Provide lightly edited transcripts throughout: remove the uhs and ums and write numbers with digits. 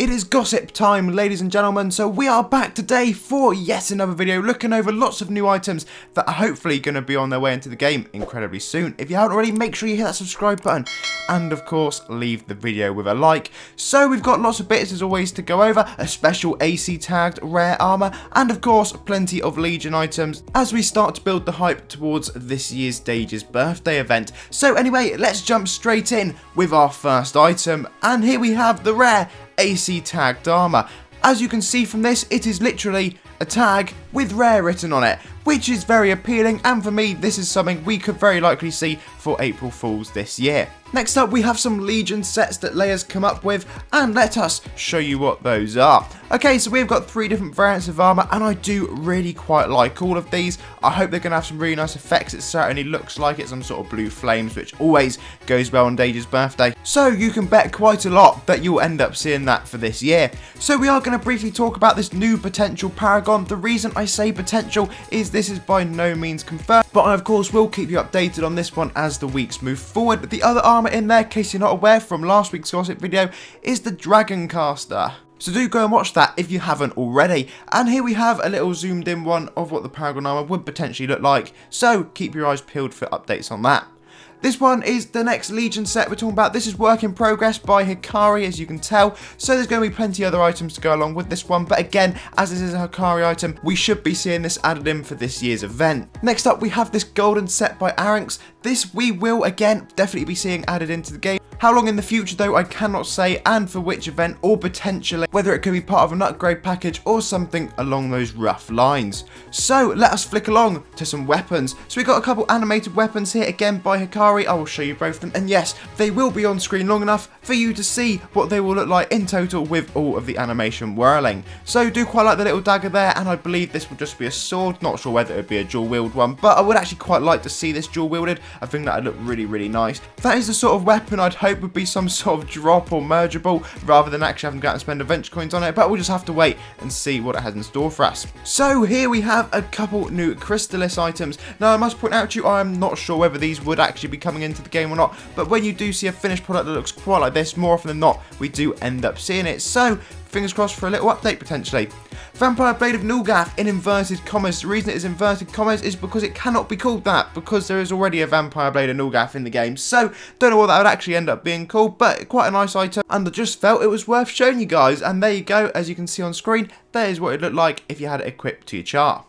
It is gossip time, ladies and gentlemen, so we are back today for yet another video looking over lots of new items that are hopefully going to be on their way into the game incredibly soon. If you haven't already, make sure you hit that subscribe button and of course leave the video with a like. So we've got lots of bits as always to go over, a special AC tagged rare armour and of course plenty of Legion items as we start to build the hype towards this year's Dage's birthday event. So anyway, let's jump straight in with our first item, and here we have the rare AC tagged armour. As you can see from this, it is literally a tag with rare written on it, which is very appealing, and for me this is something we could very likely see for April Fools this year. Next up we have some Legion sets that Leia's come up with, and let us show you what those are. Okay, so we've got 3 different variants of armour, and I do really quite like all of these. I hope they're going to have some really nice effects. It certainly looks like it's some sort of blue flames, which always goes well on Dage's birthday. So you can bet quite a lot that you'll end up seeing that for this year. So we are going to briefly talk about this new potential Paragon. The reason I say potential is this is by no means confirmed, but I of course will keep you updated on this one as the weeks move forward. But the other armour in there, in case you're not aware from last week's gossip video, is the Dragon Caster. So do go and watch that if you haven't already. And here we have a little zoomed in one of what the Paragon armour would potentially look like, so keep your eyes peeled for updates on that. This one is the next Legion set we're talking about. This is work in progress by Hikari, as you can tell. So there's going to be plenty of other items to go along with this one. But again, as this is a Hikari item, we should be seeing this added in for this year's event. Next up, we have this golden set by Aranx. This we will, again, definitely be seeing added into the game. How long in the future though, I cannot say, and for which event, or potentially whether it could be part of an upgrade package or something along those rough lines. So let us flick along to some weapons. So we got a couple animated weapons here, again by Hikari. I will show you both of them, and yes, they will be on screen long enough for you to see what they will look like in total with all of the animation whirling. So do quite like the little dagger there, and I believe this will just be a sword. Not sure whether it would be a dual wield one, but I would actually quite like to see this dual wielded. I think that would look really nice. That is the sort of weapon I'd hope would be some sort of drop or mergeable rather than actually having to go out and spend adventure coins on it, but we'll just have to wait and see what it has in store for us. So here we have a couple new Crystallis items. Now I must point out to you, I am not sure whether these would actually be coming into the game or not, but when you do see a finished product that looks quite like this, more often than not we do end up seeing it. So fingers crossed for a little update potentially. Vampire Blade of Nulgath in inverted commas. The reason it is inverted commas is because it cannot be called that, because there is already a Vampire Blade of Nulgath in the game. So don't know what that would actually end up being called, but quite a nice item, and I just felt it was worth showing you guys. And there you go, as you can see on screen, that is what it looked like if you had it equipped to your char.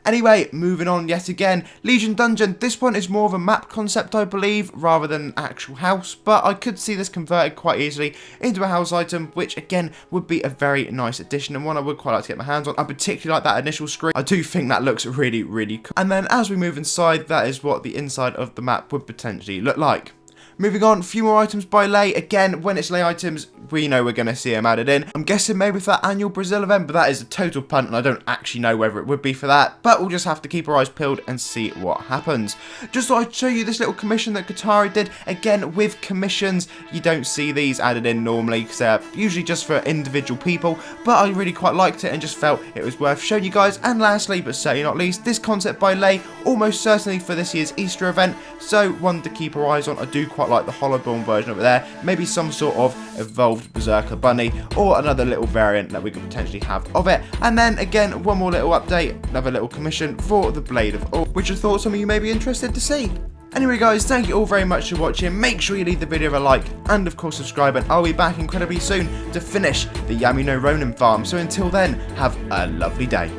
Anyway, moving on yet again, Legion Dungeon. This one is more of a map concept, I believe, rather than an actual house, but I could see this converted quite easily into a house item, which again would be a very nice addition and one I would quite like to get my hands on. I particularly like that initial screen. I do think that looks really cool. And then as we move inside, that is what the inside of the map would potentially look like. Moving on, a few more items by Lei. Again, when it's Lei items, we know we're going to see them added in. I'm guessing maybe for that annual Brazil event, but that is a total punt, and I don't actually know whether it would be for that. But we'll just have to keep our eyes peeled and see what happens. Just thought I'd show you this little commission that Hikari did. Again, with commissions, you don't see these added in normally, because they're usually just for individual people. But I really quite liked it and just felt it was worth showing you guys. And lastly, but certainly not least, this concept by Lei, almost certainly for this year's Easter event. So one to keep our eyes on. I do quite like the hollowborn version over there, maybe some sort of evolved berserker bunny or another little variant that we could potentially have of it. And then again, one more little update, another little commission for the Blade of All, which I thought some of you may be interested to see. Anyway guys, thank you all very much for watching. Make sure you leave the video a like and of course subscribe, and I'll be back incredibly soon to finish the Yami no Ronin farm. So until then, have a lovely day.